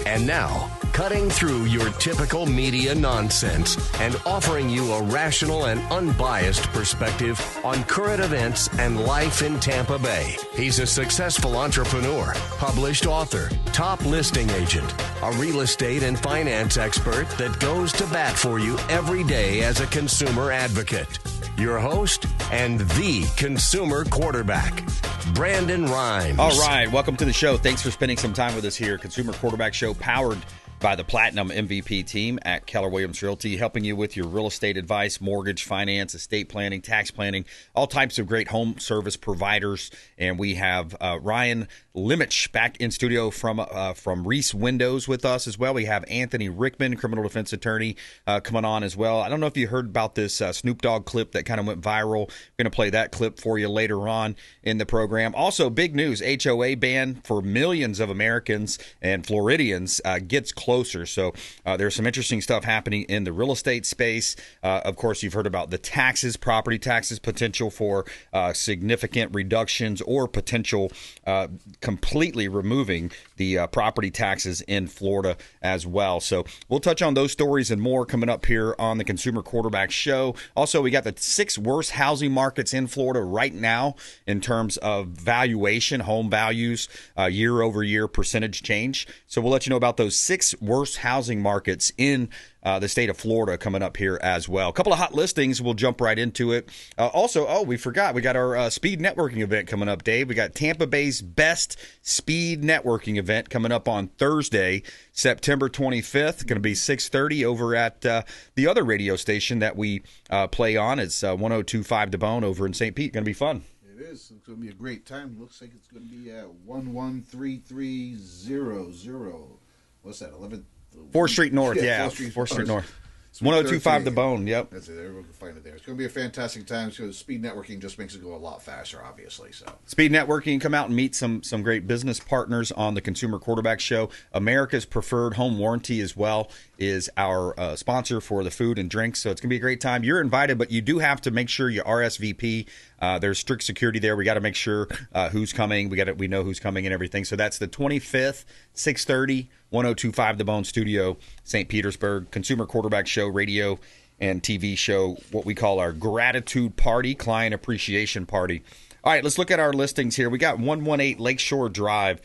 And now, cutting through your typical media nonsense and offering you a rational and unbiased perspective on current events and life in Tampa Bay. He's a successful entrepreneur, published author, top listing agent, a real estate and finance expert that goes to bat for you every day as a consumer advocate. Your host and the consumer quarterback, Brandon Rimes. All right, welcome to the show. Thanks for spending some time with us here. Consumer Quarterback Show powered by the Platinum MVP team at Keller Williams Realty, helping you with your real estate advice, mortgage, finance, estate planning, tax planning, all types of great home service providers. And we have Ryan Lymych back in studio from Reece Windows with us as well. We have Atty. Rickman, criminal defense attorney, coming on as well. I don't know if you heard about this Snoop Dogg clip that kind of went viral. We're going to play that clip for you later on in the program. Also, big news, HOA ban for millions of Americans and Floridians gets closer. So there's some interesting stuff happening in the real estate space. Of course, you've heard about the taxes, property taxes, potential for significant reductions or potential completely removing the property taxes in Florida as well. So we'll touch on those stories and more coming up here on the Consumer Quarterback Show. Also, we got the 6 worst housing markets in Florida right now in terms of valuation, home values, year over year percentage change. So we'll let you know about those 6 worst housing markets in the state of Florida coming up here as well. A couple of hot listings. We'll jump right into it. Also, we forgot. We got our speed networking event coming up, Dave. We got Tampa Bay's best speed networking event coming up on Thursday, September 25th. Going to be 6:30 over at the other radio station that we play on. It's 102.5 The Bone over in St. Pete. Going to be fun. It is. It's going to be a great time. Looks like it's going to be at 113300. What's that? 11th. 4th Street North, yeah. 4th Street North. 102.5 The Bone, yep. That's it. Everyone can find it there. It's going to be a fantastic time. So speed networking just makes it go a lot faster, obviously. So speed networking, come out and meet some great business partners on the Consumer Quarterback Show. America's Preferred Home Warranty as well is our sponsor for the food and drinks. So it's going to be a great time. You're invited, but you do have to make sure you RSVP. There's strict security there. We got to make sure who's coming. We know who's coming and everything. So that's the 25th, 6:30, 102.5 The Bone Studio, St. Petersburg. Consumer Quarterback Show, radio and TV show, what we call our gratitude party, client appreciation party. All right, let's look at our listings here. We got 118 Lakeshore Drive,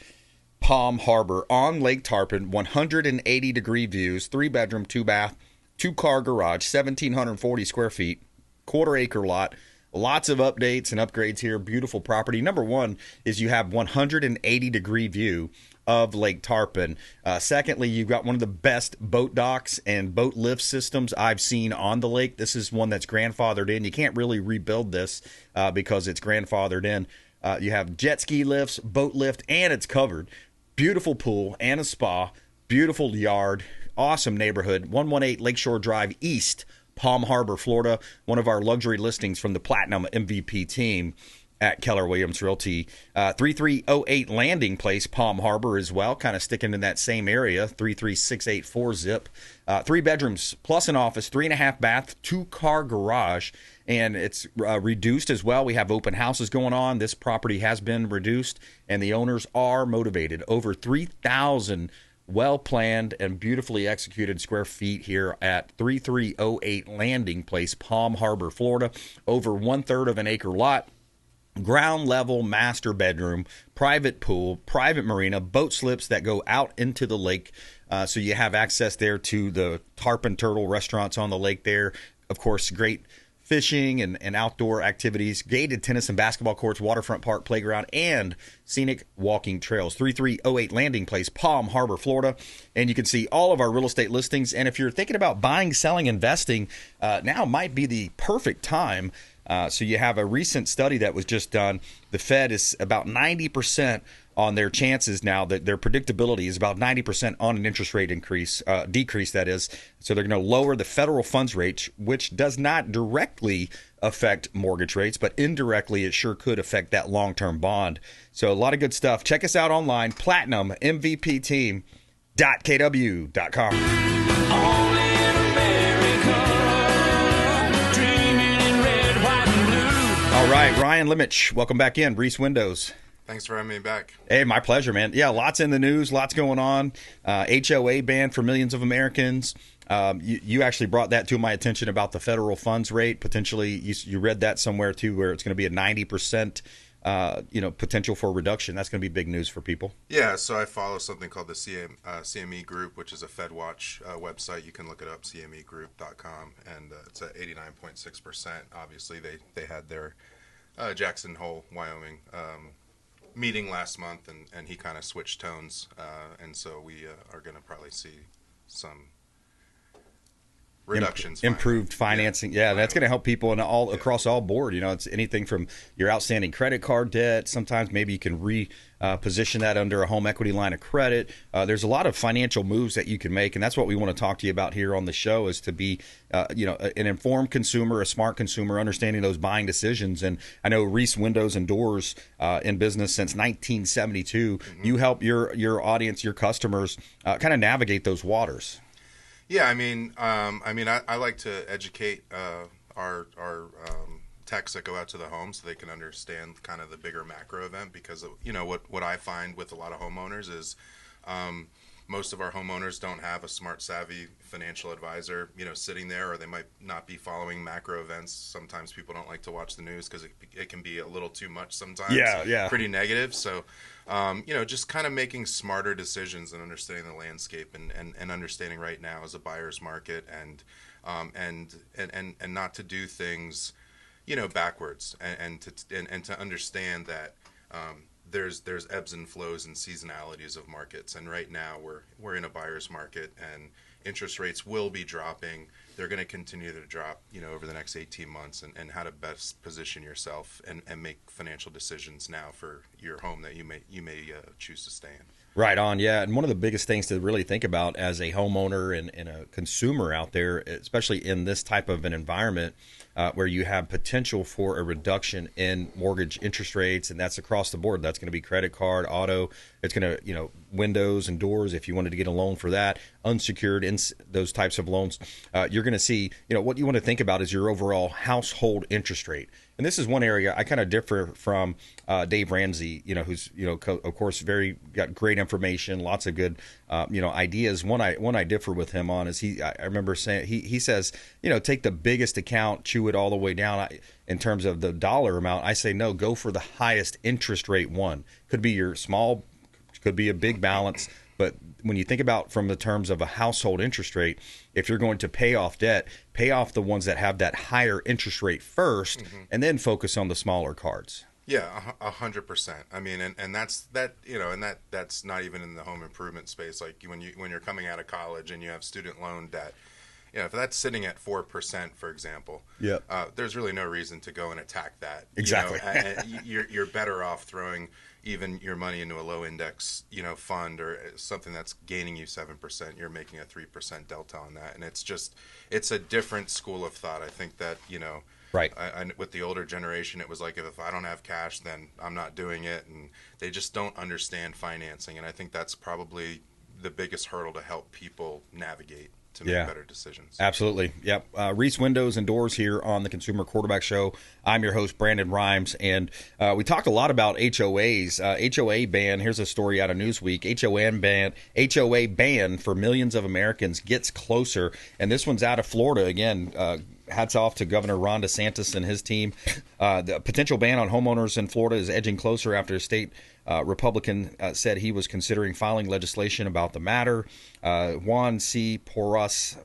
Palm Harbor on Lake Tarpon, 180-degree views, 3-bedroom, 2-bath, 2-car garage, 1,740 square feet, quarter-acre lot. Lots of updates and upgrades here. Beautiful property. Number one is you have 180-degree view of Lake Tarpon. Secondly, you've got one of the best boat docks and boat lift systems I've seen on the lake. This is one that's grandfathered in. You can't really rebuild this because it's grandfathered in. You have jet ski lifts, boat lift, and it's covered. Beautiful pool and a spa. Beautiful yard. Awesome neighborhood. 118 Lakeshore Drive East, Palm Harbor, Florida. One of our luxury listings from the Platinum MVP team at Keller Williams Realty. 3308 Landing Place, Palm Harbor as well, kind of sticking in that same area, 33684 zip. 3 bedrooms plus an office, 3.5 bath, 2-car garage, and it's reduced as well. We have open houses going on. This property has been reduced, and the owners are motivated. Over 3,000 well-planned and beautifully executed square feet here at 3308 Landing Place, Palm Harbor, Florida. Over 1/3 of an acre lot. Ground level master bedroom, private pool, private marina, boat slips that go out into the lake. So you have access there to the Tarpon Turtle restaurants on the lake there. Of course, great fishing and outdoor activities, gated tennis and basketball courts, waterfront park, playground, and scenic walking trails. 3308 Landing Place, Palm Harbor, Florida. And you can see all of our real estate listings. And if you're thinking about buying, selling, investing, now might be the perfect time. So you have a recent study that was just done. The Fed is about 90% on their chances now, that their predictability is about 90% on an interest rate decrease, that is. So they're going to lower the federal funds rate, which does not directly affect mortgage rates, but indirectly it sure could affect that long-term bond. So a lot of good stuff. Check us out online, platinummvpteam.kw.com. Only in America, dreaming in red, white, and blue. All right, Ryan Lymych, welcome back in. Reece Windows. Thanks for having me back. Hey, my pleasure, man. Yeah, lots in the news, lots going on. HOA ban for millions of Americans. You actually brought that to my attention about the federal funds rate. Potentially, you read that somewhere too, where it's going to be a 90%, potential for reduction. That's going to be big news for people. Yeah, so I follow something called the CME Group, which is a FedWatch website. You can look it up, cmegroup.com, and it's at 89.6%. Obviously, they had their Jackson Hole, Wyoming meeting last month, and he kind of switched tones, and so we are going to probably see some reductions, improved financing. Yeah, that's going to help people across all board. It's anything from your outstanding credit card debt. Sometimes maybe you can reposition that under a home equity line of credit. There's a lot of financial moves that you can make, and that's what we want to talk to you about here on the show, is to be an informed consumer, a smart consumer, understanding those buying decisions. And I know Reece Windows and Doors in business since 1972. Mm-hmm. You help your audience, your customers, kind of navigate those waters. Yeah, I like to educate our techs that go out to the home so they can understand kind of the bigger macro event, because what I find with a lot of homeowners is most of our homeowners don't have a smart, savvy financial advisor, sitting there, or they might not be following macro events. Sometimes people don't like to watch the news because it can be a little too much sometimes. Yeah. Pretty negative. So, just kind of making smarter decisions and understanding the landscape and understanding right now as a buyer's market, and not to do things, backwards, and to understand that there's ebbs and flows and seasonalities of markets. And right now we're in a buyer's market, and interest rates will be dropping. They're going to continue to drop, over the next 18 months, and how to best position yourself and make financial decisions now for your home that you may choose to stay in. Right on, yeah. And one of the biggest things to really think about as a homeowner and a consumer out there, especially in this type of an environment where you have potential for a reduction in mortgage interest rates, and that's across the board. That's going to be credit card, auto. It's going to, windows and doors, if you wanted to get a loan for that, unsecured, those types of loans. You're going to see, what you want to think about is your overall household interest rate. And this is one area I kind of differ from Dave Ramsey, who's, of course, got great information, lots of good, ideas. One I differ with him on is I remember saying, he says, take the biggest account, chew it all the way down. In terms of the dollar amount, I say, no, go for the highest interest rate one. Could be your small, could be a big balance. But when you think about from the terms of a household interest rate, if you're going to pay off debt, pay off the ones that have that higher interest rate first, mm-hmm. and then focus on the smaller cards. Yeah, 100%. I mean, and that's that's not even in the home improvement space. Like when you're coming out of college and you have student loan debt, if that's sitting at 4%, for example, there's really no reason to go and attack that. Exactly. You're better off throwing even your money into a low index, fund or something that's gaining you 7%. You're making a 3% delta on that, and it's a different school of thought. I think that right. With the older generation, it was like, if I don't have cash, then I'm not doing it, and they just don't understand financing. And I think that's probably the biggest hurdle to help people navigate to make better decisions. Absolutely. Yep. Reece Windows and Doors here on the Consumer Quarterback Show. I'm your host, Brandon Rimes, and we talked a lot about HOAs. HOA ban. Here's a story out of Newsweek. HOA ban for millions of Americans gets closer, and this one's out of Florida again. Hats off to Governor Ron DeSantis and his team. The potential ban on homeowners in Florida is edging closer after a state Republican said he was considering filing legislation about the matter. Juan C. Porras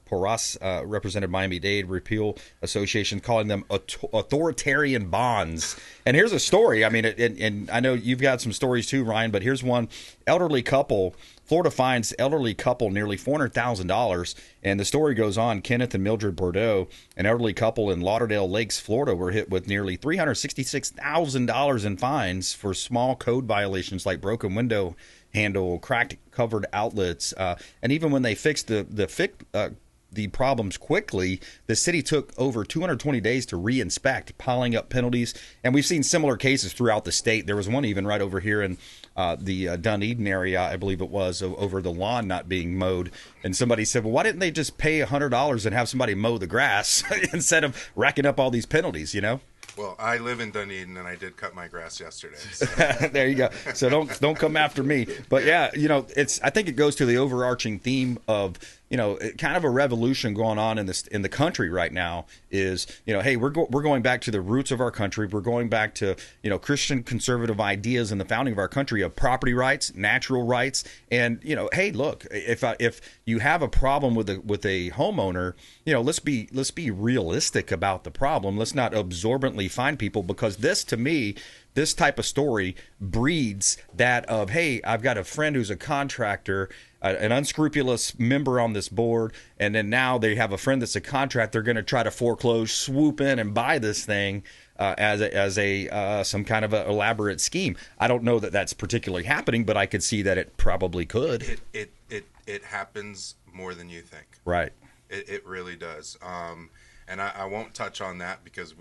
represented Miami-Dade Repeal Association, calling them authoritarian bonds. And here's a story. I mean, and I know you've got some stories too, Ryan, but here's one. Elderly couple. Florida fines elderly couple nearly $400,000. And the story goes on. Kenneth and Mildred Bordeaux, an elderly couple in Lauderdale Lakes, Florida, were hit with nearly $366,000 in fines for small code violations like broken window handle, cracked covered outlets. And even when they fixed the problems quickly, the city took over 220 days to re-inspect, piling up penalties. And we've seen similar cases throughout the state. There was one even right over here in the Dunedin area, I believe it was, over the lawn not being mowed. And somebody said, well, why didn't they just pay $100 and have somebody mow the grass instead of racking up all these penalties, Well, I live in Dunedin, and I did cut my grass yesterday. So. There you go. So don't come after me. But yeah, I think it goes to the overarching theme of kind of a revolution going on in the country right now. Is hey, we're going back to the roots of our country. We're going back to Christian conservative ideas in the founding of our country of property rights, natural rights, and hey, look, if you have a problem with a homeowner, let's be realistic about the problem. Let's not absorbently fine people, because to me, this type of story breeds that of, hey, I've got a friend who's a contractor, an unscrupulous member on this board, and then now they have a friend that's a contractor. They're going to try to foreclose, swoop in, and buy this thing as some kind of an elaborate scheme. I don't know that that's particularly happening, but I could see that it probably could. It happens more than you think. Right. It really does. And I won't touch on that because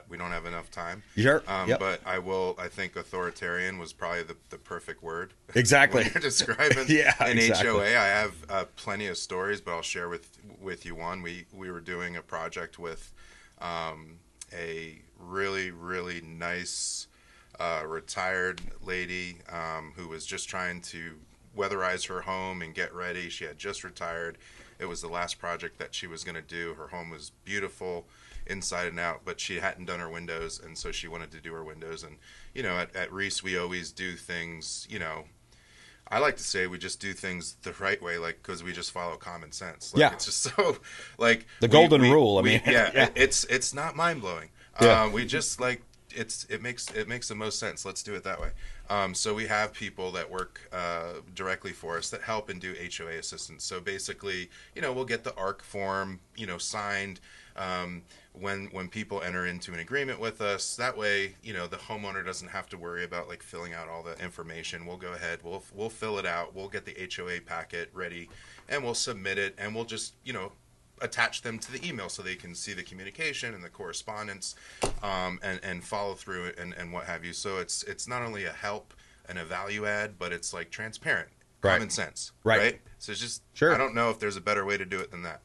we don't have enough time. Sure. Yep. But I will. I think authoritarian was probably the perfect word. Exactly. When you're describing an exactly. HOA. I have plenty of stories, but I'll share with you one. We were doing a project with a really, really nice retired lady who was just trying to weatherize her home and get ready. She had just retired. It was the last project that she was going to do. Her home was beautiful inside and out, but she hadn't done her windows, and so she wanted to do her windows. And at Reece, we always do things, I like to say we just do things the right way, because we just follow common sense. It's just so the golden rule. It's not mind blowing. Yeah. We just it makes the most sense. Let's do it that way. So we have people that work directly for us that help and do HOA assistance. So basically, we'll get the ARC form, signed when people enter into an agreement with us. That way, the homeowner doesn't have to worry about filling out all the information. We'll go ahead, we'll fill it out, we'll get the HOA packet ready, and we'll submit it, and we'll just attach them to the email so they can see the communication and the correspondence, and follow through it and what have you. So it's not only a help and a value add, but it's transparent, common sense, right? So it's just, I don't know if there's a better way to do it than that.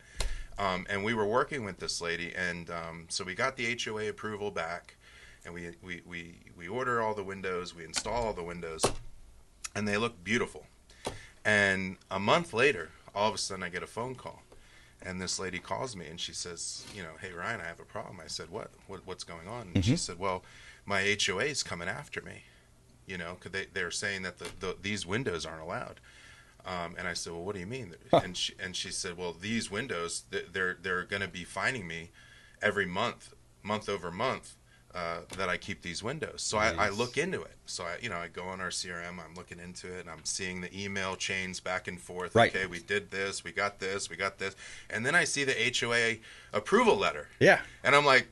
And we were working with this lady, and so we got the HOA approval back, and we order all the windows, we install all the windows, and they look beautiful. And a month later, all of a sudden I get a phone call. And this lady calls me and she says, hey, Ryan, I have a problem. I said, what's going on? And she said, well, my HOA is coming after me, because they're saying that these windows aren't allowed. And I said, well, what do you mean? And she said, well, these windows, they're going to be fining me every month over month, that I keep these windows. So I look into it. So I go on our CRM, I'm looking into it, and I'm seeing the email chains back and forth. Right. Okay, we did this, we got this. And then I see the HOA approval letter. Yeah. And I'm like,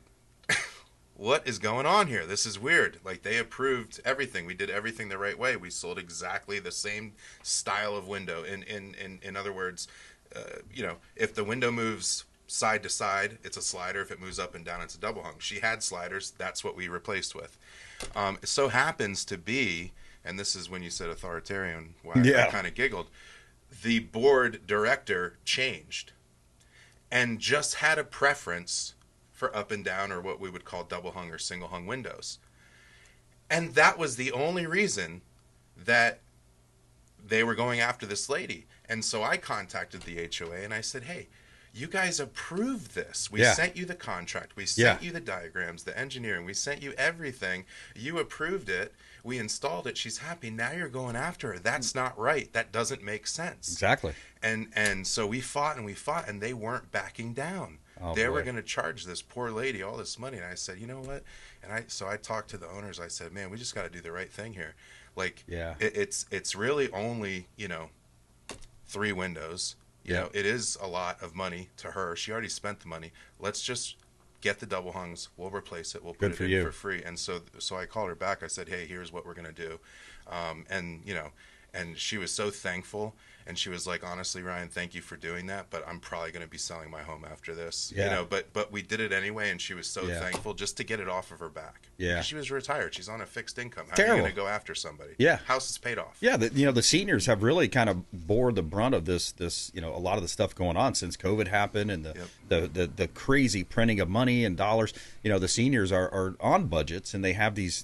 what is going on here? This is weird. They approved everything. We did everything the right way. We sold exactly the same style of window. In other words, if the window moves side to side, it's a slider. If it moves up and down, it's a double hung. She had sliders. That's what we replaced with. It so happens to be, and this is when you said authoritarian, why I kind of giggled, the board director changed and just had a preference for up and down, or what we would call double hung or single hung windows. And that was the only reason that they were going after this lady. And so I contacted the HOA and I said, hey, you guys approved this. We sent you the contract. We sent you the diagrams, the engineering. We sent you everything. You approved it. We installed it. She's happy. Now you're going after her. That's not right. That doesn't make sense. Exactly. And so we fought, and they weren't backing down. They were going to charge this poor lady all this money. And I said, you know what? And so I talked to the owners. I said, man, we just got to do the right thing here. It's really only, 3 windows. It is a lot of money to her. She already spent the money. Let's just get the double hungs. We'll replace it. We'll put it in for free. And so I called her back. I said, hey, here's what we're going to do. and she was so thankful. And she was like, honestly, Ryan, thank you for doing that, but I'm probably going to be selling my home after this. Yeah. You know, but we did it anyway, and she was so thankful just to get it off of her back. Yeah. Because she was retired. She's on a fixed income. How Terrible. are you going to go after somebody? Yeah. House is paid off. Yeah, the seniors have really kind of bore the brunt of this a lot of the stuff going on since COVID happened and the crazy printing of money and dollars. The seniors are on budgets, and they have these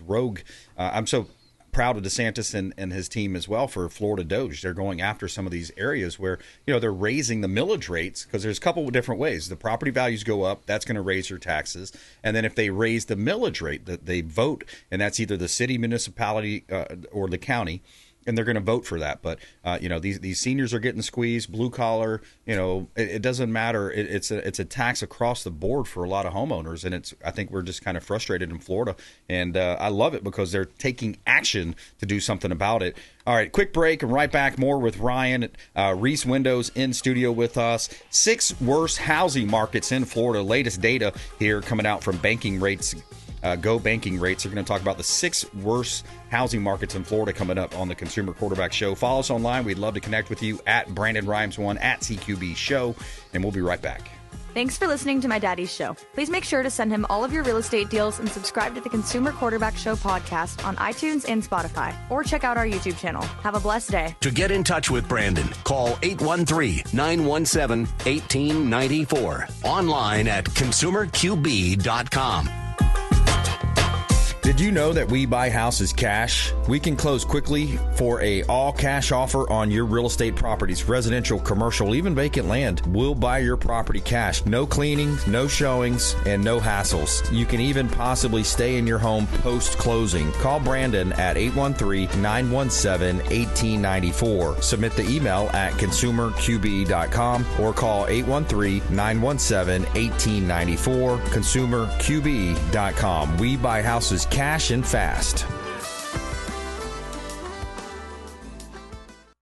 rogue. I'm so proud of DeSantis and his team as well for Florida Doge. They're going after some of these areas where they're raising the millage rates, because there's a couple of different ways. The property values go up, that's going to raise your taxes, and then if they raise the millage rate, that they vote, and that's either the city, municipality, or the county, and they're going to vote for that. But these seniors are getting squeezed. Blue collar, it doesn't matter. It's a tax across the board for a lot of homeowners, and I think we're just kind of frustrated in Florida, and I love it because they're taking action to do something about it. All right, quick break, and right back more with Ryan. Reece Windows in studio with us. 6 worst housing markets in Florida. Latest data here coming out from banking rates. Go Banking Rates. We're going to talk about the 6 worst housing markets in Florida coming up on the Consumer Quarterback Show. Follow us online. We'd love to connect with you at Brandon Rimes 1 at CQB Show, and we'll be right back. Thanks for listening to my daddy's show. Please make sure to send him all of your real estate deals and subscribe to the Consumer Quarterback Show podcast on iTunes and Spotify, or check out our YouTube channel. Have a blessed day. To get in touch with Brandon, call 813-917-1894. Online at consumerqb.com. Did you know that we buy houses cash? We can close quickly for a all-cash offer on your real estate properties, residential, commercial, even vacant land. We'll buy your property cash. No cleaning, no showings, and no hassles. You can even possibly stay in your home post-closing. Call Brandon at 813-917-1894. Submit the email at consumerqb.com or call 813-917-1894, consumerqb.com. We buy houses cash and fast.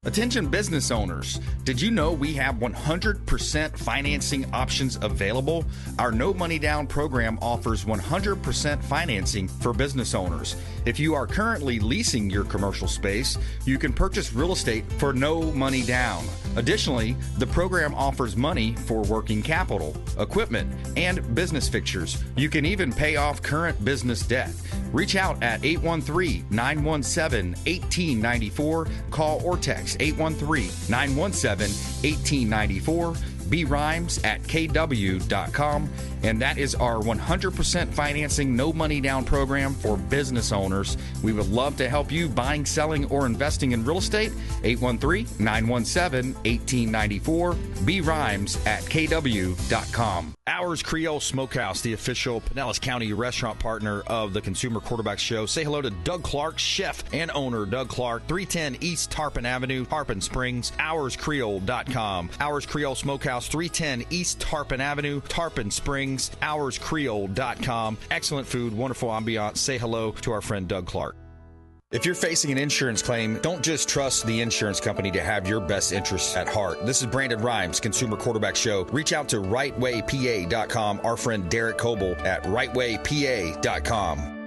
Attention business owners, did you know we have 100% financing options available? Our no money down program offers 100% financing for business owners. If you are currently leasing your commercial space, you can purchase real estate for no money down. Additionally, the program offers money for working capital, equipment, and business fixtures. You can even pay off current business debt. Reach out at 813-917-1894. Call or text 813-917-1894. BRimes at kw.com. And that is our 100% financing, no money down program for business owners. We would love to help you buying, selling, or investing in real estate. 813-917-1894. BRimes at kw.com. Ours Creole Smokehouse, the official Pinellas County restaurant partner of the Consumer Quarterback Show. Say hello to Doug Clark, chef and owner Doug Clark, 310 East Tarpon Avenue, Tarpon Springs, ourscreole.com. Ours Creole Smokehouse, 310 East Tarpon Avenue, Tarpon Springs, ourscreole.com. Excellent food, wonderful ambiance. Say hello to our friend Doug Clark. If you're facing an insurance claim, don't just trust the insurance company to have your best interests at heart. This is Brandon Rimes, Consumer Quarterback Show. Reach out to rightwaypa.com, our friend Derek Coble at rightwaypa.com.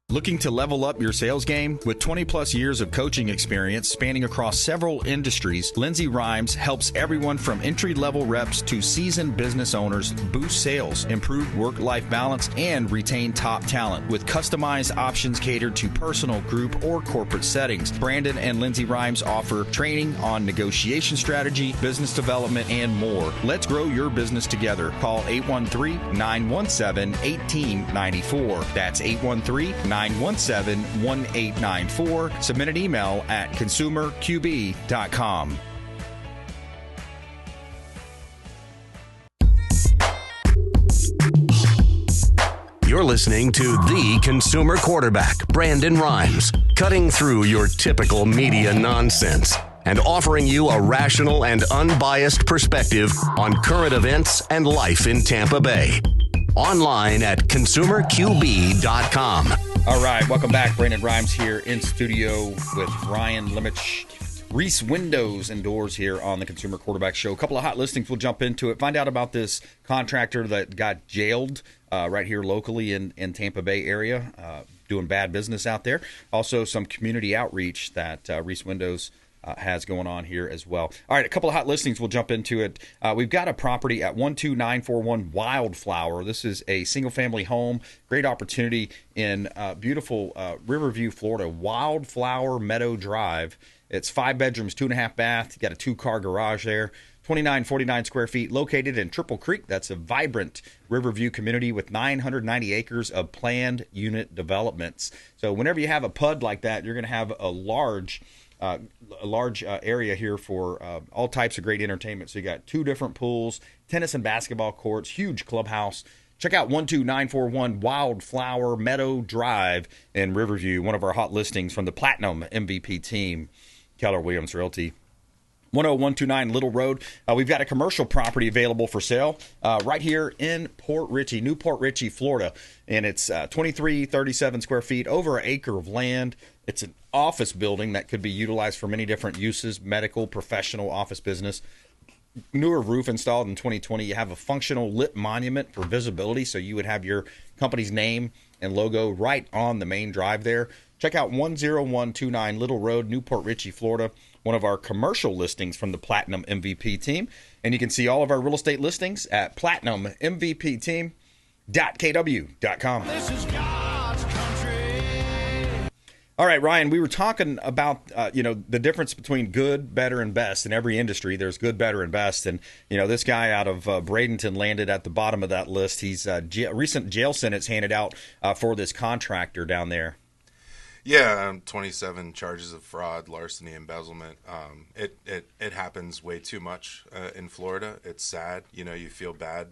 Looking to level up your sales game? With 20-plus years of coaching experience spanning across several industries, Lindsay Rimes helps everyone from entry-level reps to seasoned business owners boost sales, improve work-life balance, and retain top talent with customized options catered to personal, group, or corporate settings. Brandon and Lindsay Rimes offer training on negotiation strategy, business development, and more. Let's grow your business together. Call 813-917-1894. That's 813-917-1894. Submit an email at consumerqb.com. You're listening to the Consumer Quarterback, Brandon Rimes, cutting through your typical media nonsense and offering you a rational and unbiased perspective on current events and life in Tampa Bay. Online at consumerqb.com. All right, welcome back. Brandon Rimes here in studio with Ryan Lymych. Reece Windows and Doors here on the Consumer Quarterback Show. A couple of hot listings. We'll jump into it. Find out about this contractor that got jailed right here locally in Tampa Bay area. doing bad business out there. Also, some community outreach that Reece Windows has going on here as well. All right, a couple of hot listings. We'll jump into it. We've got a property at 12941 Wildflower. This is a single-family home. Great opportunity in beautiful Riverview, Florida. Wildflower Meadow Drive. It's 5 bedrooms, 2.5 bath. You got a 2-car garage there. 2949 square feet, located in Triple Creek. That's a vibrant Riverview community with 990 acres of planned unit developments. So whenever you have a PUD like that, you're going to have a large area here for all types of great entertainment. So you got 2 different pools, tennis and basketball courts, huge clubhouse. Check out 12941 Wildflower Meadow Drive in Riverview, one of our hot listings from the Platinum MVP team, Keller Williams Realty. 10129 Little Road. We've got a commercial property available for sale right here in Port Richey, New Port Richey, Florida. And it's 2337 square feet, over an acre of land. It's an office building that could be utilized for many different uses, medical, professional, office business. Newer roof installed in 2020. You have a functional lit monument for visibility, so you would have your company's name and logo right on the main drive there. Check out 10129 Little Road, Newport Richey, Florida, one of our commercial listings from the Platinum MVP team. And you can see all of our real estate listings at platinummvpteam.kw.com. This is God's country. All right, Ryan, we were talking about, the difference between good, better, and best. In every industry, there's good, better, and best. And, this guy out of Bradenton landed at the bottom of that list. He's recent jail sentence handed out for this contractor down there. Yeah, 27 charges of fraud, larceny, embezzlement. It happens way too much in Florida. It's sad. You feel bad,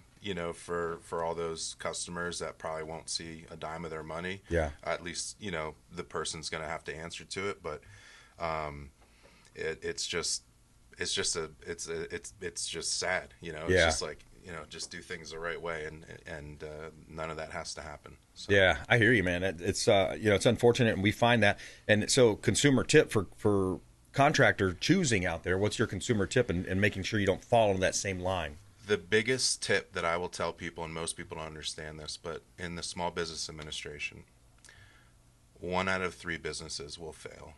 for all those customers that probably won't see a dime of their money. Yeah. At least, the person's going to have to answer to it. But it's just sad. It's just like, just do things the right way, and none of that has to happen. So. Yeah, I hear you, man. It's it's unfortunate, and we find that. And so, consumer tip for contractor choosing out there. What's your consumer tip in making sure you don't fall into that same line? The biggest tip that I will tell people, and most people don't understand this, but in the Small Business Administration, 1 out of 3 businesses will fail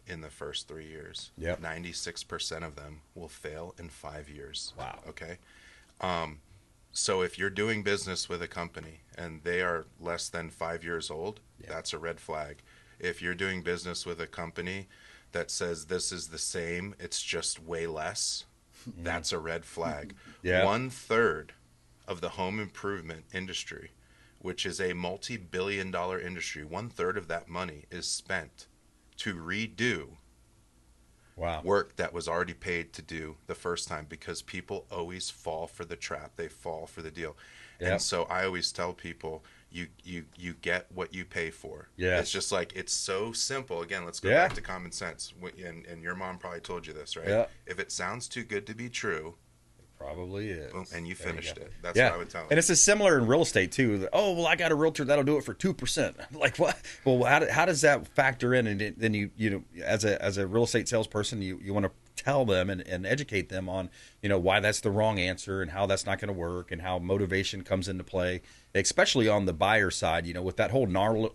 in the first 3 years. Yep. 96% of them will fail in 5 years. Wow. Okay. So if you're doing business with a company and they are less than 5 years old, that's a red flag. If you're doing business with a company that says this is the same, it's just way less, that's a red flag. Yeah. 1/3 of the home improvement industry, which is a multi-billion-dollar industry, 1/3 of that money is spent to redo work that was already paid to do the first time, because people always fall for the trap. They fall for the deal. Yep. And so I always tell people, you get what you pay for. Yeah. It's just like, it's so simple. Again, let's go back to common sense. And your mom probably told you this, right? Yeah. If it sounds too good to be true, probably is. boom, and you finished it. That's yeah. what I would tell them. And it's similar in real estate too. Oh, well, I got a realtor that'll do it for 2%. Like what? Well, how does that factor in? And then you as a real estate salesperson, you want to tell them and educate them on why that's the wrong answer and how that's not going to work and how motivation comes into play, especially on the buyer side. With that whole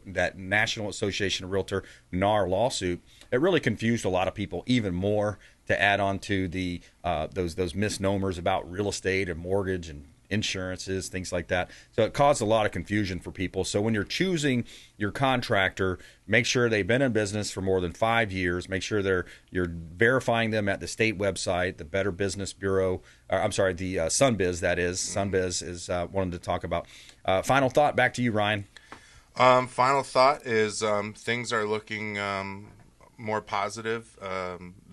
that National Association of Realtor NAR lawsuit, it really confused a lot of people even more, to add on to the those misnomers about real estate and mortgage and insurances, things like that. So it caused a lot of confusion for people. So when you're choosing your contractor, make sure they've been in business for more than 5 years. Make sure you're verifying them at the state website, the Better Business Bureau. The Sunbiz, that is. Sunbiz is wanted to talk about. Final thought, back to you, Ryan. Final thought is things are looking more positive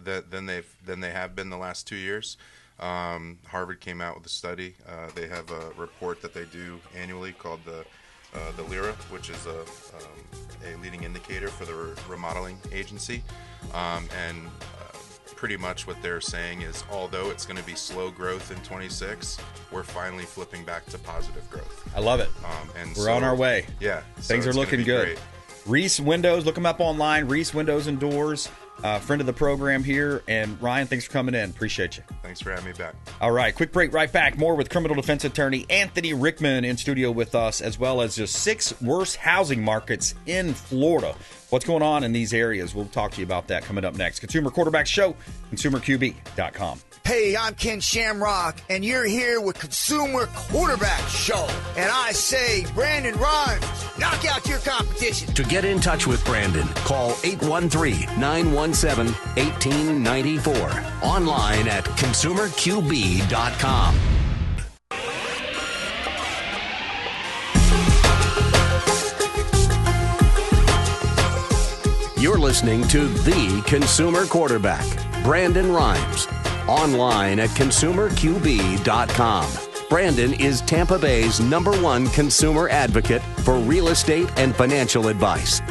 than they have been the last 2 years. Harvard came out with a study. They have a report that they do annually called the LIRA, which is a leading indicator for the remodeling agency. And pretty much what they're saying is, although it's going to be slow growth in 26, we're finally flipping back to positive growth. I love it. And we're on our way. Yeah. Things are looking good. Great. Reece Windows, look them up online. Reece Windows and Doors. friend of the program here. And Ryan, thanks for coming in. Appreciate you. Thanks for having me back. All right, quick break, right back. More with criminal defense attorney Anthony Rickman in studio with us, as well as the 6 worst housing markets in Florida. What's going on in these areas? We'll talk to you about that coming up next. Consumer Quarterback Show, consumerqb.com. Hey, I'm Ken Shamrock, and you're here with Consumer Quarterback Show. And I say, Brandon Rhymes, knock out your competition. To get in touch with Brandon, call 813-917-1894. Online at consumerqb.com. You're listening to The Consumer Quarterback, Brandon Rimes. Online at consumerqb.com. Brandon is Tampa Bay's #1 consumer advocate for real estate and financial advice.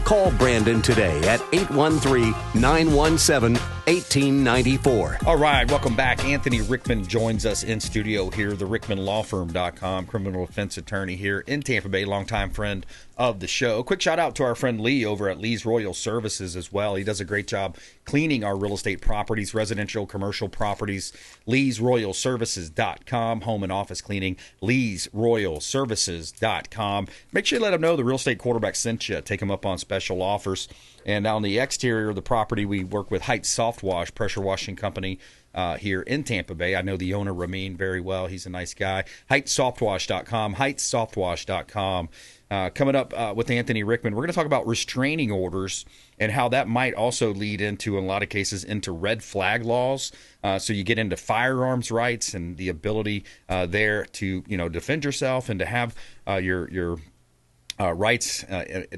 Call Brandon today at 813-917-1894. All right, welcome back. Anthony Rickman joins us in studio here, the RickmanLawFirm.com, criminal defense attorney here in Tampa Bay, longtime friend of the show. Quick shout out to our friend Lee over at Lee's Royal Services as well. He does a great job cleaning our real estate properties, residential, commercial properties. Lee'sRoyalServices.com, home and office cleaning. Lee'sRoyalServices.com. Make sure you let them know the real estate quarterback sent you. Take them up on special offers. And on the exterior of the property, we work with Heights Soft Wash, pressure washing company here in Tampa Bay. I know the owner, Ramin, very well. He's a nice guy. HeightsSoftWash.com, HeightsSoftWash.com. Coming up with Anthony Rickman, we're going to talk about restraining orders and how that might also lead into, in a lot of cases, into red flag laws. So you get into firearms rights and the ability there to, defend yourself and to have your rights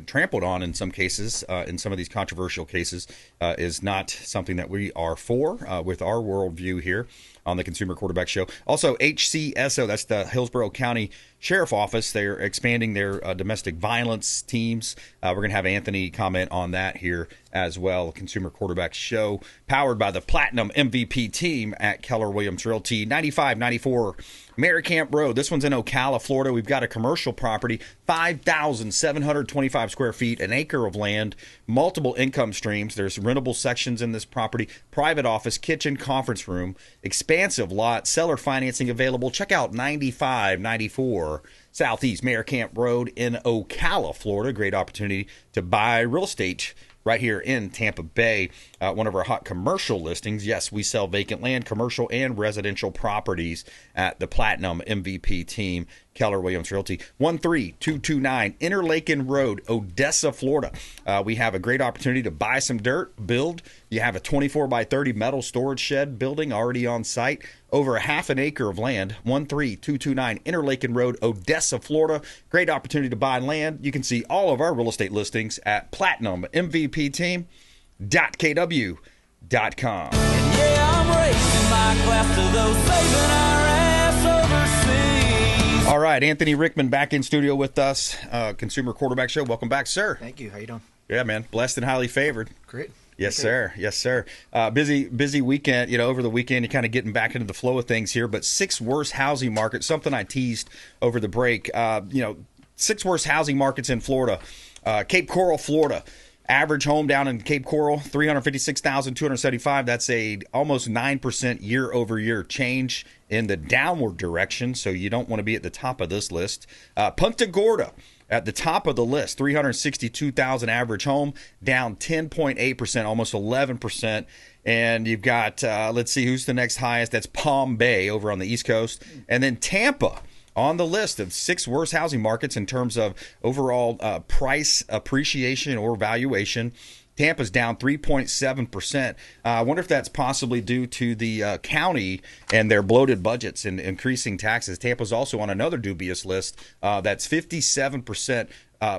trampled on in some cases, in some of these controversial cases, is not something that we are for with our worldview here on the Consumer Quarterback Show. Also, HCSO, that's the Hillsborough County Sheriff Office. They're expanding their domestic violence teams. We're going to have Anthony comment on that here as well. Consumer Quarterback Show, powered by the Platinum MVP team at Keller Williams Realty, 9594 Camp Road. This one's in Ocala, Florida. We've got a commercial property, 5,725 square feet, an acre of land, multiple income streams. There's rentable sections in this property, private office, kitchen, conference room, expansive lot, seller financing available. Check out 9594 Southeast Camp Road in Ocala, Florida. Great opportunity to buy real estate right here in Tampa Bay. One of our hot commercial listings. Yes, we sell vacant land, commercial and residential properties at the Platinum MVP team, Keller Williams Realty. 13229 Interlaken Road, Odessa, Florida. We have a great opportunity to buy some dirt, build. You have a 24 by 30 metal storage shed building already on site. Over a half an acre of land. 13229 Interlaken Road, Odessa, Florida. Great opportunity to buy land. You can see all of our real estate listings at PlatinumMVPteam.kw.com. Yeah, I'm raising my glass to those saving our ass overseas. All right, Anthony Rickman back in studio with us, Consumer Quarterback Show. Welcome back, sir. Thank you. How you doing? Yeah, man. Blessed and highly favored. Great. Yes, sir. Yes, sir. Busy weekend. Over the weekend, you're kind of getting back into the flow of things here. But 6 worst housing markets, something I teased over the break. 6 worst housing markets in Florida. Cape Coral, Florida. Average home down in Cape Coral, $356,275. That's a almost 9% year-over-year change in the downward direction. So you don't want to be at the top of this list. Punta Gorda. At the top of the list, $362,000 average home, down 10.8%, almost 11%. And you've got, let's see, who's the next highest? That's Palm Bay over on the East Coast. And then Tampa on the list of 6 worst housing markets in terms of overall price appreciation or valuation. Tampa's down 3.7%. I wonder if that's possibly due to the county and their bloated budgets and increasing taxes. Tampa's also on another dubious list. That's 57%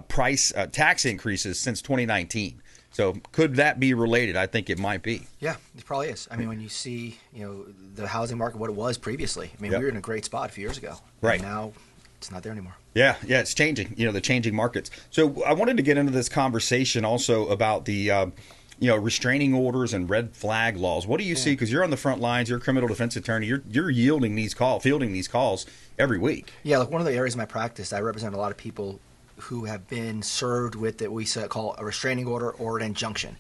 price tax increases since 2019. So could that be related? I think it might be. Yeah, it probably is. I mean, when you see, the housing market, what it was previously, we were in a great spot a few years ago. Right. And now it's not there anymore. Yeah, it's changing, the changing markets. So I wanted to get into this conversation also about the, restraining orders and red flag laws. What do you see? Because you're on the front lines, you're a criminal defense attorney, you're fielding these calls every week. Yeah, like one of the areas of my practice, I represent a lot of people who have been served with what we call a restraining order or an injunction.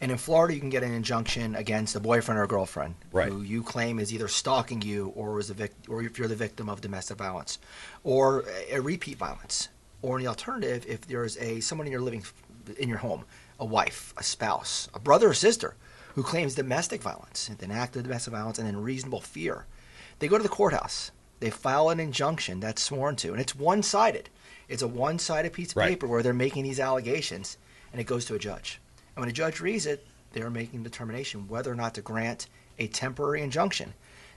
And in Florida, you can get an injunction against a boyfriend or a girlfriend Right. who you claim is either stalking you or or if you're the victim of domestic violence or a repeat violence. Or in the alternative, if there's someone in your home, a wife, a spouse, a brother or sister who claims domestic violence, an act of domestic violence, and then reasonable fear, they go to the courthouse. They file an injunction that's sworn to, and it's one-sided. It's a one-sided piece of Right. paper where they're making these allegations, and it goes to a judge. And when a judge reads it, they're making a determination whether or not to grant a temporary injunction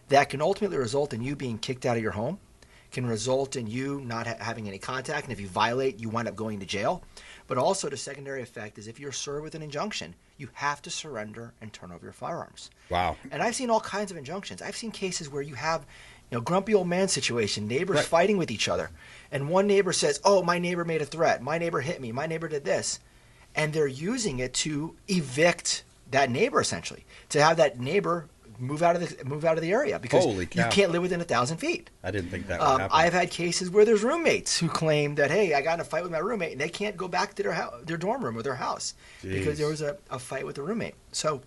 that can ultimately result in you being kicked out of your home, can result in you not having any contact, and if you violate, you wind up going to jail. But also the secondary effect is if you're served with an injunction, you have to surrender and turn over your firearms. Wow. And I've seen all kinds of injunctions. I've seen cases where you have, grumpy old man situation, neighbors Right. fighting with each other. And one neighbor says, oh, my neighbor made a threat. My neighbor hit me. My neighbor did this. And they're using it to evict that neighbor, essentially, to have that neighbor move out of the area because Holy cow. you can't live within 1,000 feet. I didn't think that would happen. I've had cases where there's roommates who claim that, hey, I got in a fight with my roommate, and they can't go back to their dorm room or their house because there was a fight with a roommate. So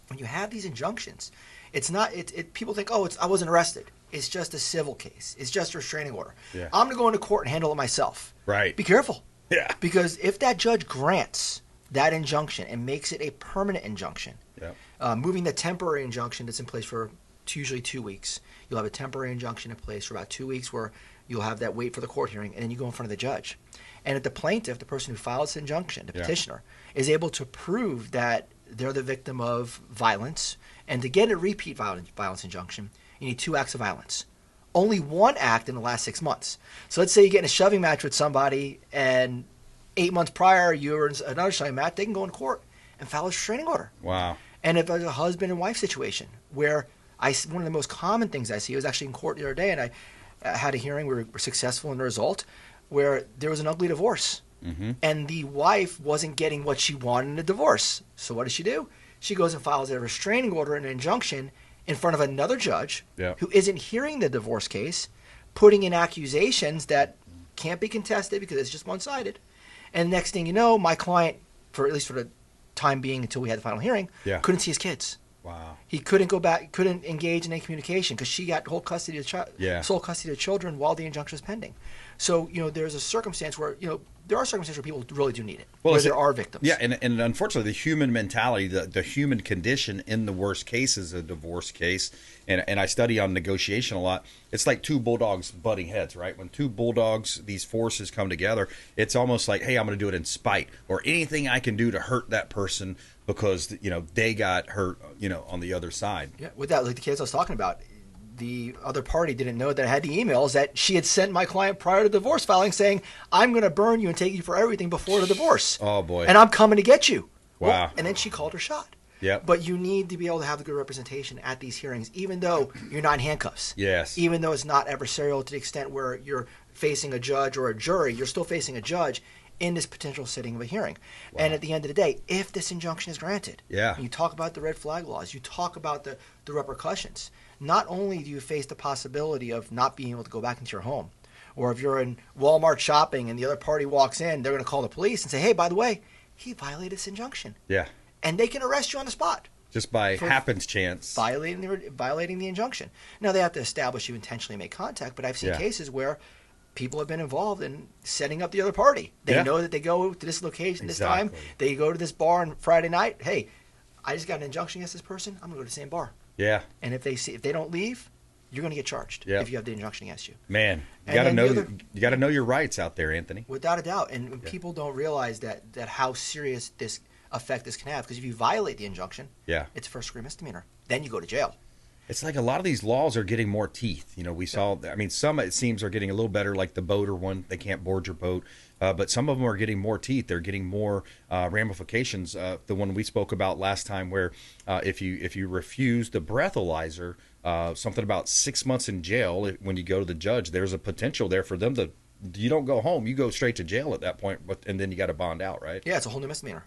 when you have these injunctions, it's not people think, oh, I wasn't arrested. It's just a civil case. It's just a restraining order. Yeah. I'm going to go into court and handle it myself. Right. Be careful. Yeah. Because if that judge grants that injunction and makes it a permanent injunction, moving the temporary injunction that's in place for usually 2 weeks, you'll have a temporary injunction in place for about 2 weeks where you'll have that wait for the court hearing, and then you go in front of the judge. And if the plaintiff, the person who files the injunction, the petitioner, is able to prove that they're the victim of violence, and to get a repeat violence injunction, you need 2 acts of violence. Only 1 act in the last 6 months. So let's say you get in a shoving match with somebody, and 8 months prior you were in another shoving match, they can go in court and file a restraining order. Wow. And if there's a husband and wife situation where one of the most common things I see, I was actually in court the other day, and I had a hearing, we were successful in the result, where there was an ugly divorce. Mm-hmm. And the wife wasn't getting what she wanted in a divorce. So what does she do? She goes and files a restraining order and an injunction in front of another judge who isn't hearing the divorce case, putting in accusations that can't be contested because it's just one-sided. And next thing you know, my client, at least for the time being until we had the final hearing, couldn't see his kids. Wow. He couldn't go back, couldn't engage in any communication because she got sole custody of the children while the injunction is pending. So, there's a circumstance where, there are circumstances where people really do need it, where there are victims. Yeah, and unfortunately, the human mentality, the human condition in the worst case is a divorce case. And I study on negotiation a lot. It's like 2 bulldogs butting heads, right? When 2 bulldogs, these forces come together, it's almost like, hey, I'm going to do it in spite, or anything I can do to hurt that person because, they got hurt, on the other side. Yeah, with that, like the case I was talking about, the other party didn't know that I had the emails that she had sent my client prior to divorce filing saying, I'm going to burn you and take you for everything before the divorce. Oh, boy. And I'm coming to get you. Wow. Well, and then she called her shot. Yeah. But you need to be able to have the good representation at these hearings, even though you're not in handcuffs. Yes. Even though it's not adversarial to the extent where you're facing a judge or a jury, you're still facing a judge in this potential sitting of a hearing. Wow. And at the end of the day, if this injunction is granted, and you talk about the red flag laws, you talk about the repercussions, not only do you face the possibility of not being able to go back into your home, or if you're in Walmart shopping and the other party walks in, they're going to call the police and say, hey, by the way, he violated this injunction. Yeah. And they can arrest you on the spot. Just by happenstance. Violating the injunction. Now, they have to establish you intentionally make contact, but I've seen cases where people have been involved in setting up the other party. They know that they go to this location this time. They go to this bar on Friday night. Hey, I just got an injunction against this person. I'm going to go to the same bar. Yeah. And if they don't leave, you're going to get charged if you have the injunction against you. Man, you got to know your rights out there, Anthony. Without a doubt. And people don't realize that how serious this effect this can have, because if you violate the injunction, it's a first-degree misdemeanor. Then you go to jail. It's like a lot of these laws are getting more teeth. We saw, some it seems are getting a little better, like the boater one. They can't board your boat. But some of them are getting more teeth. They're getting more ramifications. The one we spoke about last time where if you refuse the breathalyzer, something about 6 months in jail when you go to the judge, there's a potential there for them to, you don't go home, you go straight to jail at that point, and then you got to bond out, right? Yeah, it's a whole new misdemeanor.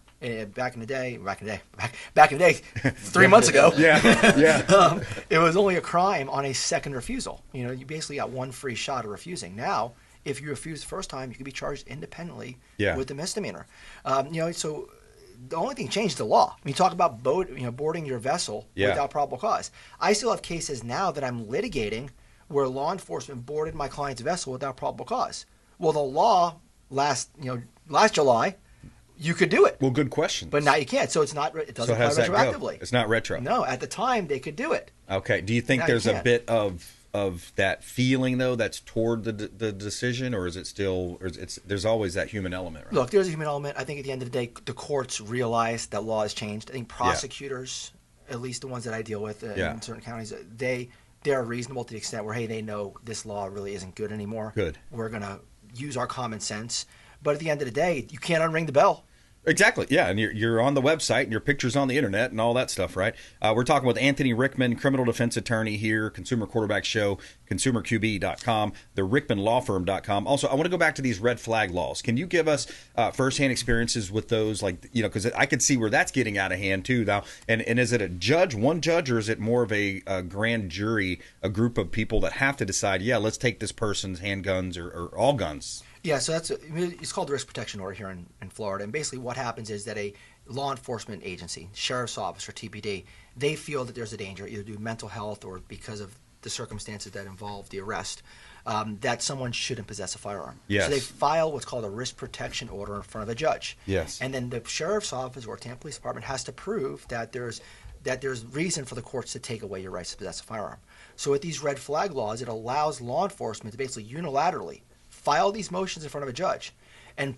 Back in the day, 3 months ago, it was only a crime on a second refusal. You basically got one free shot of refusing. Now, if you refuse the first time, you can be charged independently with the misdemeanor. So the only thing changed is the law. When you talk about boarding your vessel without probable cause, I still have cases now that I'm litigating where law enforcement boarded my client's vessel without probable cause. Well, the law last July, you could do it. Well, good question. But now you can't. So it's not. It doesn't apply retroactively. It's not retro. No, at the time they could do it. Okay. Do you think there's a bit of that feeling though that's toward the decision, or is it still? Or there's always that human element, right? Look, there's a human element. I think at the end of the day, the courts realize that law has changed. I think prosecutors, at least the ones that I deal with in certain counties, they're reasonable to the extent where they know this law really isn't good anymore. Good. We're gonna use our common sense. But at the end of the day, you can't unring the bell. Exactly, yeah, and you're on the website, and your picture's on the internet, and all that stuff, right? We're talking with Anthony Rickman, criminal defense attorney here, Consumer Quarterback Show, consumerqb.com, the rickmanlawfirm.com. Also, I want to go back to these red flag laws. Can you give us firsthand experiences with those, because I could see where that's getting out of hand, too, now. And is it one judge, or is it more of a grand jury, a group of people that have to decide, let's take this person's handguns or all guns? Yeah, so it's called the risk protection order here in Florida. And basically what happens is that a law enforcement agency, sheriff's office or TPD, they feel that there's a danger, either due to mental health or because of the circumstances that involve the arrest, that someone shouldn't possess a firearm. Yes. So they file what's called a risk protection order in front of a judge. Yes. And then the sheriff's office or Tampa Police Department has to prove that there's reason for the courts to take away your rights to possess a firearm. So with these red flag laws, it allows law enforcement to basically unilaterally file these motions in front of a judge, and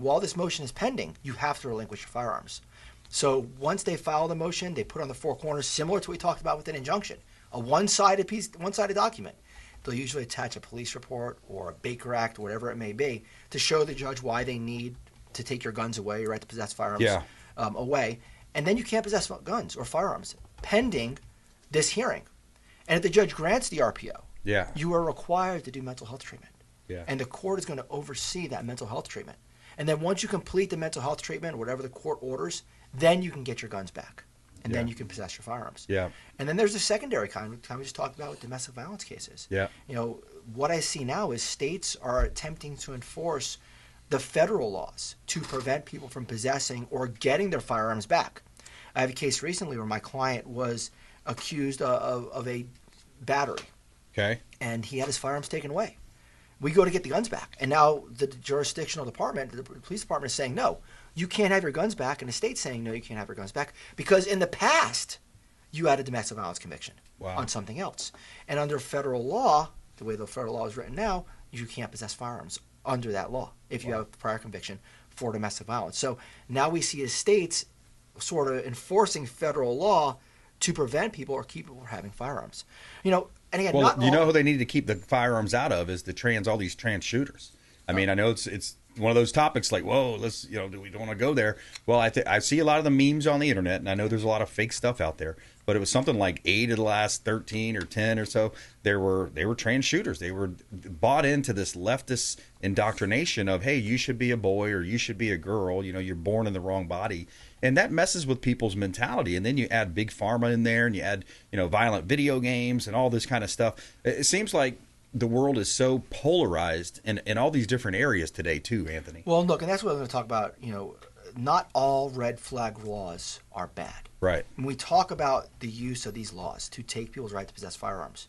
while this motion is pending, you have to relinquish your firearms. So once they file the motion, they put on the four corners, similar to what we talked about with an injunction, a one-sided document. They'll usually attach a police report or a Baker Act, whatever it may be, to show the judge why they need to take your guns away, your right to possess firearms away, and then you can't possess guns or firearms pending this hearing. And if the judge grants the RPO, you are required to do mental health treatment. Yeah. And the court is going to oversee that mental health treatment. And then once you complete the mental health treatment, whatever the court orders, then you can get your guns back. And then you can possess your firearms. Yeah. And then there's the secondary kind we just talked about with domestic violence cases. Yeah. What I see now is states are attempting to enforce the federal laws to prevent people from possessing or getting their firearms back. I have a case recently where my client was accused of a battery. Okay. And he had his firearms taken away. We go to get the guns back. And now the jurisdictional department, the police department is saying, no, you can't have your guns back. And the state's saying, no, you can't have your guns back. Because in the past, you had a domestic violence conviction on something else. And under federal law, the way the federal law is written now, you can't possess firearms under that law if you have a prior conviction for domestic violence. So now we see the states sort of enforcing federal law to prevent people or keep people from having firearms. And again, who they need to keep the firearms out of is all these trans shooters. I mean, I know it's one of those topics like, whoa, we don't want to go there. Well, I see a lot of the memes on the internet, and I know there's a lot of fake stuff out there. But it was something like 8 of the last 13 or 10 or so. They were trans shooters. They were bought into this leftist indoctrination of, hey, you should be a boy or you should be a girl. You're born in the wrong body. And that messes with people's mentality. And then you add big pharma in there, and you add, violent video games and all this kind of stuff. It seems like the world is so polarized in all these different areas today, too, Anthony. Well, look, and that's what I'm going to talk about. Not all red flag laws are bad. Right. When we talk about the use of these laws to take people's right to possess firearms,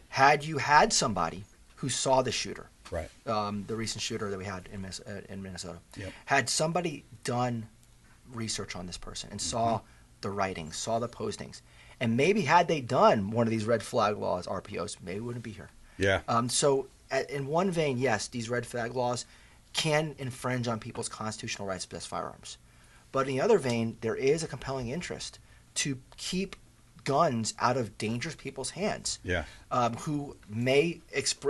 had you had somebody who saw the shooter, right, the recent shooter that we had in Minnesota, had somebody done research on this person and saw the writings, saw the postings, and maybe had they done one of these red flag laws, RPOs, maybe we wouldn't be here. Yeah. So in one vein, yes, these red flag laws can infringe on people's constitutional rights to possess firearms. But in the other vein, there is a compelling interest to keep guns out of dangerous people's hands who may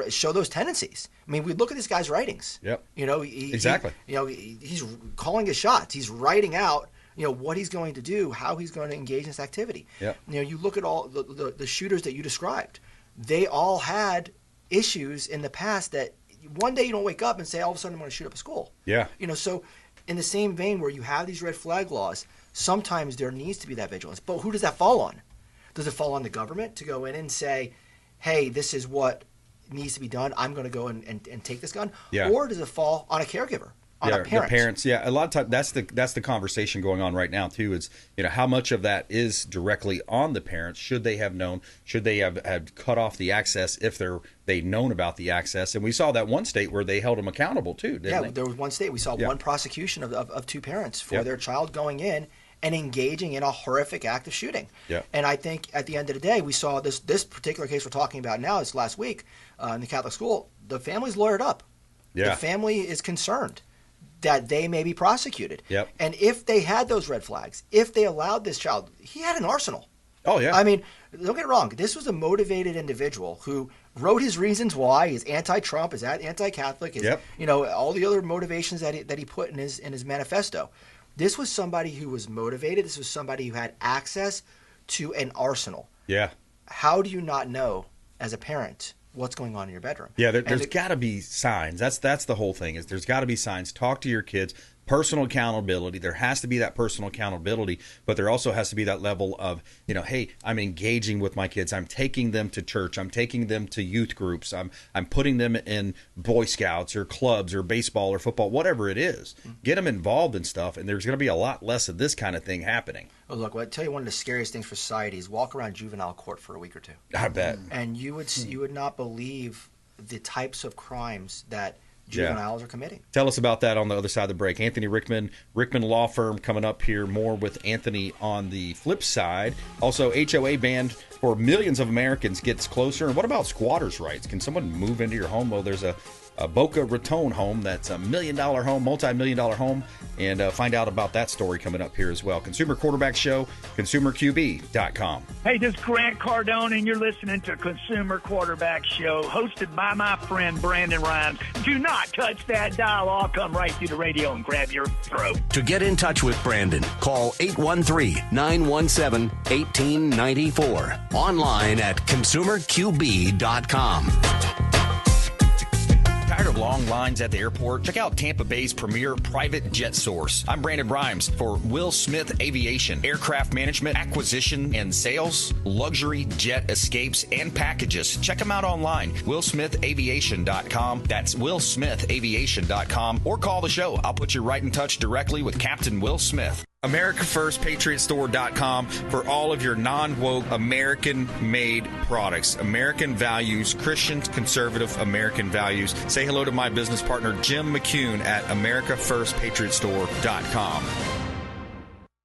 show those tendencies. I mean, we look at this guy's writings. Yep. Exactly. He's calling his shots. He's writing out, what he's going to do, how he's going to engage in this activity. Yep. You look at all the shooters that you described. They all had issues in the past that one day you don't wake up and say, all of a sudden I'm going to shoot up a school. Yeah. So in the same vein where you have these red flag laws, sometimes there needs to be that vigilance. But who does that fall on? Does it fall on the government to go in and say, hey, this is what needs to be done. I'm going to go and take this gun? Yeah. Or does it fall on a caregiver on a parent. The parents, a lot of times that's the conversation going on right now too. Is how much of that is directly on the parents? Should they have known? Should they have cut off the access if they'd known about the access? And we saw that one state where they held them accountable too, didn't they? There was one state we saw one prosecution of two parents for their child going in and engaging in a horrific act of shooting. Yeah. And I think at the end of the day, we saw this particular case we're talking about now, this last week in the Catholic school, the family's lawyered up. Yeah. The family is concerned that they may be prosecuted. Yep. And if they had those red flags, if they allowed this child, he had an arsenal. Oh, yeah. I mean, don't get it wrong. This was a motivated individual who wrote his reasons why. He's anti-Trump, is anti-Catholic, all the other motivations that he put in his manifesto. This was somebody who was motivated. This was somebody who had access to an arsenal. Yeah. How do you not know, as a parent, what's going on in your bedroom? Yeah, there's got to be signs. That's the whole thing. Is there's got to be signs. Talk to your kids. Personal accountability. There has to be that personal accountability, but there also has to be that level of, hey, I'm engaging with my kids. I'm taking them to church. I'm taking them to youth groups. I'm putting them in Boy Scouts or clubs or baseball or football, whatever it is. Get them involved in stuff, and there's going to be a lot less of this kind of thing happening. Oh, look, I'll tell you one of the scariest things for society is walk around juvenile court for a week or two. I bet. And you would not believe the types of crimes that juveniles are committing. Tell us about that on the other side of the break. Anthony Rickman Law Firm coming up here. More with Anthony on the flip side. Also, HOA ban for millions of Americans gets closer. And what about squatters' rights? Can someone move into your home? Well, there's a Boca Raton home that's $1 million home, multi-million-dollar home, and find out about that story coming up here as well. Consumer Quarterback Show, consumerqb.com. Hey, this is Grant Cardone, and you're listening to Consumer Quarterback Show, hosted by my friend Brandon Rimes. Do not touch that dial. I'll come right through the radio and grab your throat. To get in touch with Brandon, call 813-917-1894. Online at consumerqb.com. Tired of long lines at the airport? Check out Tampa Bay's premier private jet source. I'm Brandon Rimes for Will Smith Aviation. Aircraft management, acquisition, and sales, luxury jet escapes, and packages. Check them out online. WillSmithAviation.com. That's WillSmithAviation.com. Or call the show. I'll put you right in touch directly with Captain Will Smith. AmericaFirstPatriotStore.com for all of your non-woke American-made products. American values, Christian, conservative American values. Say hello to my business partner, Jim McCune at AmericaFirstPatriotStore.com.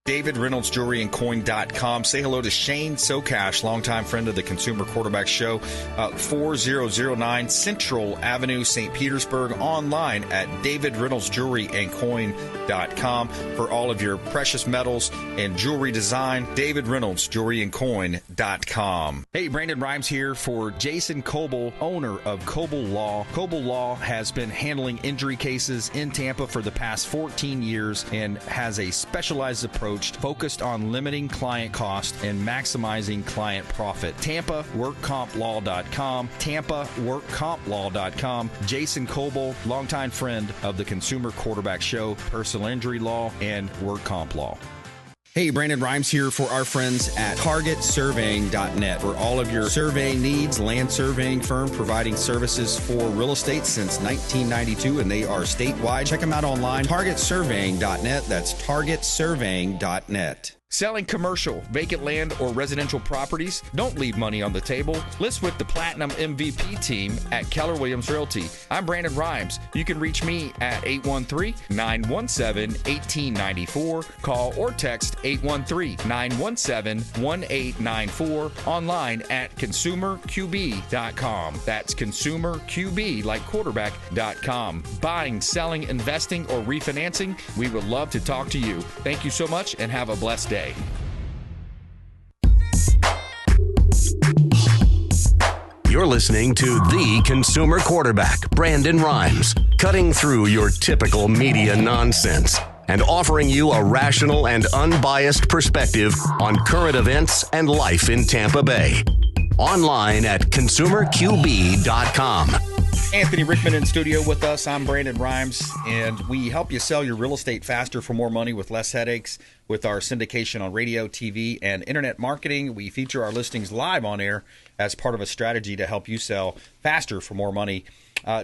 David Reynolds Jewelry and Coin.com. Say hello to Shane Socash, longtime friend of the Consumer Quarterback Show, 4009 Central Avenue, St. Petersburg. Online at David Reynolds Jewelry and Coin.com for all of your precious metals and jewelry design. David Reynolds Jewelry and Coin.com. Hey, Brandon Rimes here for Jason Coble, owner of Coble Law. Coble Law has been handling injury cases in Tampa for the past 14 years and has a specialized approach focused on limiting client cost and maximizing client profit. TampaWorkCompLaw.com. TampaWorkCompLaw.com. Jason Coble, longtime friend of the Consumer Quarterback Show, personal injury law, and work comp law. Hey, Brandon Rimes here for our friends at TargetSurveying.net. For all of your surveying needs, land surveying firm providing services for real estate since 1992, and they are statewide. Check them out online, TargetSurveying.net. That's TargetSurveying.net. Selling commercial, vacant land, or residential properties? Don't leave money on the table. List with the Platinum MVP team at Keller Williams Realty. I'm Brandon Rimes. You can reach me at 813-917-1894. Call or text 813-917-1894. Online at consumerqb.com. That's consumerqb, like quarterback.com. Buying, selling, investing, or refinancing? We would love to talk to you. Thank you so much and have a blessed day. You're listening to the Consumer Quarterback, Brandon Rimes, cutting through your typical media nonsense and offering you a rational and unbiased perspective on current events and life in Tampa Bay. Online at consumerqb.com. Anthony Rickman in studio with us. I'm Brandon Rimes, and we help you sell your real estate faster for more money with less headaches with our syndication on radio, TV, and internet marketing. We feature our listings live on air as part of a strategy to help you sell faster for more money.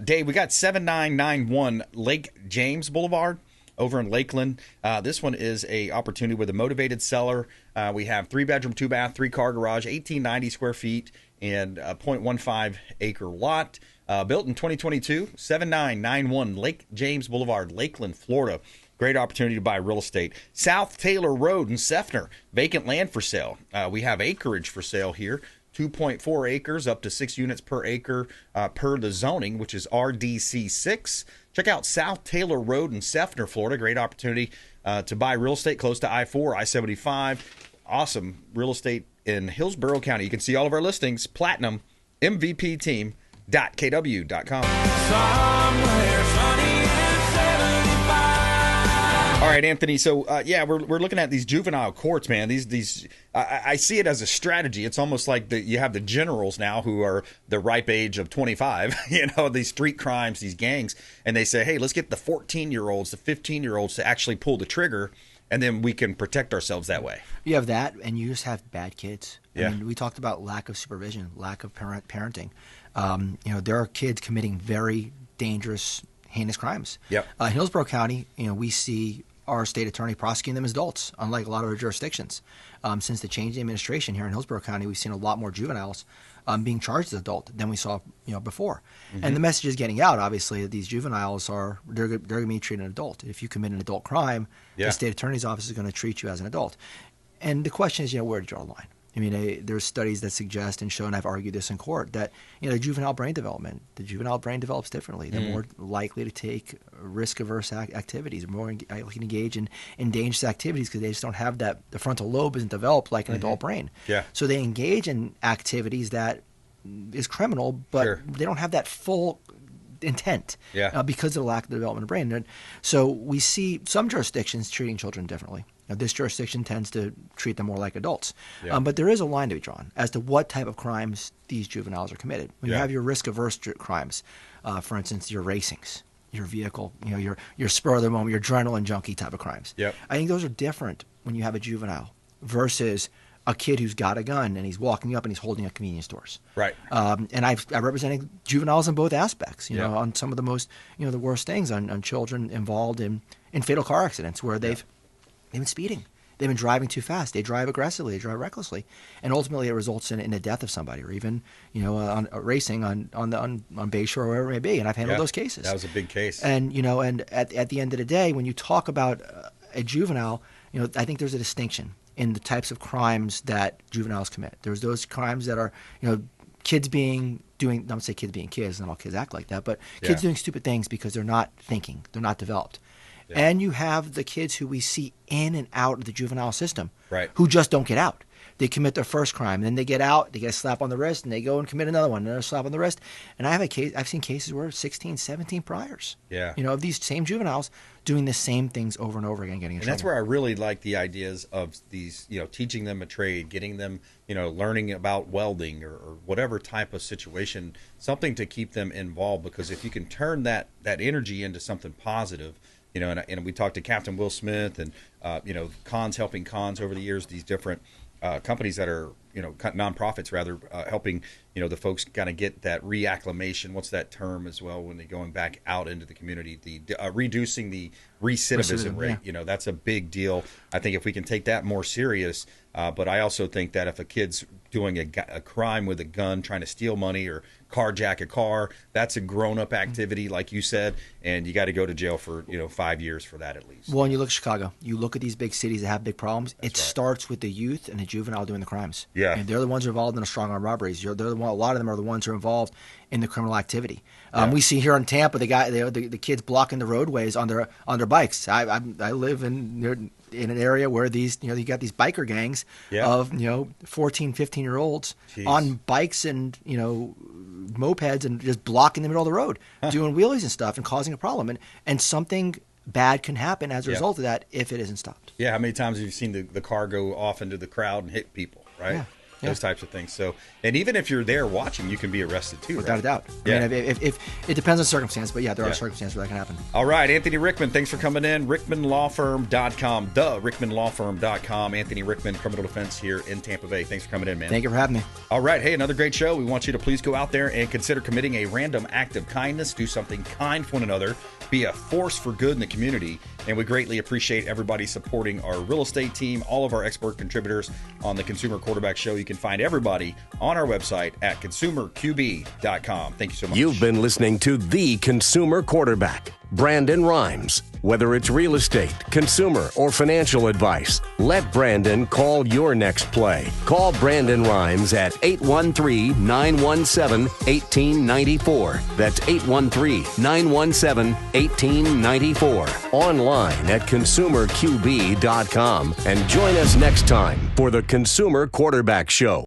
Dave, we got 7991 Lake James Boulevard over in Lakeland. This one is a opportunity with a motivated seller. We have 3-bedroom, 2-bath, 3-car garage, 1,890 square feet, and a 0.15 acre lot. Built in 2022, 7991 Lake James Boulevard, Lakeland, Florida. Great opportunity to buy real estate. South Taylor Road in Seffner, vacant land for sale. We have acreage for sale here. 2.4 acres, up to 6 units per acre per the zoning, which is RDC 6. Check out South Taylor Road in Seffner, Florida. Great opportunity to buy real estate close to I-4, I-75. Awesome real estate in Hillsborough County. You can see all of our listings, Platinum, MVPteam.kw.com. Somewhere sunny and 75. All right, Anthony. So, we're looking at these juvenile courts, man. These I see it as a strategy. It's almost like you have the generals now who are the ripe age of 25, these street crimes, these gangs, and they say, hey, let's get the 14-year-olds, the 15-year-olds to actually pull the trigger, and then we can protect ourselves that way. You have that, and you just have bad kids. Yeah. I mean, we talked about lack of supervision, lack of parenting. There are kids committing very dangerous, heinous crimes. Yep. In Hillsborough County, we see our state attorney prosecuting them as adults, unlike a lot of our jurisdictions. Since the change in administration here in Hillsborough County, we've seen a lot more juveniles being charged as adult than we saw before. Mm-hmm. And the message is getting out, obviously, that these juveniles they're going to be treated as an adult. If you commit an adult crime, the state attorney's office is going to treat you as an adult. And the question is, where to draw the line? I mean, there's studies that suggest and show, and I've argued this in court, that the juvenile brain develops differently. They're more likely to take risk-averse activities, more likely to engage in dangerous activities because they just don't have the frontal lobe isn't developed like an adult brain. Yeah. So they engage in activities that is criminal, but they don't have that full intent because of the lack of the development of the brain. And so we see some jurisdictions treating children differently. This jurisdiction tends to treat them more like adults. Yeah. But there is a line to be drawn as to what type of crimes these juveniles are committed. When you have your risk-averse crimes, for instance, your racings, your vehicle, your spur of the moment, your adrenaline junkie type of crimes. Yep. I think those are different when you have a juvenile versus a kid who's got a gun and he's walking up and he's holding at convenience stores. Right. And I represented juveniles in both aspects, on some of the most, the worst things on children involved in fatal car accidents where they've been speeding. They've been driving too fast. They drive aggressively. They drive recklessly, and ultimately it results in the death of somebody, or even on racing on Bayshore or wherever it may be. And I've handled those cases. That was a big case. And and at the end of the day, when you talk about a juvenile, I think there's a distinction in the types of crimes that juveniles commit. There's those crimes that are kids doing. Don't say kids being kids. Not all kids act like that, but kids doing stupid things because they're not thinking. They're not developed. Yeah. And you have the kids who we see in and out of the juvenile system who just don't get out. They commit their first crime, and then they get out, they get a slap on the wrist, and they go and commit another one, another slap on the wrist. And I've seen cases where 16, 17 priors, of these same juveniles doing the same things over and over again, getting in trouble. And that's where I really like the ideas of these, teaching them a trade, getting them, learning about welding or whatever type of situation, something to keep them involved. Because if you can turn that energy into something positive, and we talked to Captain Will Smith and, Cons helping Cons over the years, these different companies that are, nonprofits rather, helping, the folks kind of get that reacclimation. What's that term as well when they're going back out into the community? The reducing the recidivism rate. Yeah. That's a big deal. I think if we can take that more serious, but I also think that if a kid's doing a crime with a gun, trying to steal money or carjack a car, that's a grown-up activity, like you said, and you got to go to jail for 5 years for that at least. Well, and you look at Chicago, you look at these big cities that have big problems. It starts with the youth and the juvenile doing the crimes. Yeah, and they're the ones who are involved in the strong arm robberies. A lot of them are the ones who are involved in the criminal activity. We see here in Tampa the kids blocking the roadways on their bikes. I live in an area where these you got these biker gangs of 14, 15-year-olds on bikes and mopeds and just blocking the middle of the road, doing wheelies and stuff and causing a problem. And something bad can happen as a result of that if it isn't stopped. Yeah, how many times have you seen the car go off into the crowd and hit people, right? those types of things. So, and even if you're there watching, you can be arrested too. Without a doubt. Yeah. I mean, if it depends on circumstance, but there are circumstances where that can happen. All right, Anthony Rickman, thanks for coming in. RickmanLawFirm.com, RickmanLawFirm.com. Anthony Rickman, criminal defense here in Tampa Bay. Thanks for coming in, man. Thank you for having me. All right, hey, another great show. We want you to please go out there and consider committing a random act of kindness. Do something kind for one another. Be a force for good in the community. And we greatly appreciate everybody supporting our real estate team, all of our expert contributors on the Consumer Quarterback Show. You can find everybody on our website at consumerqb.com. Thank you so much. You've been listening to The Consumer Quarterback, Brandon Rimes. Whether it's real estate, consumer, or financial advice, let Brandon call your next play. Call Brandon Rimes at 813-917-1894. That's 813-917-1894. Online at consumerqb.com. And join us next time for the Consumer Quarterback Show.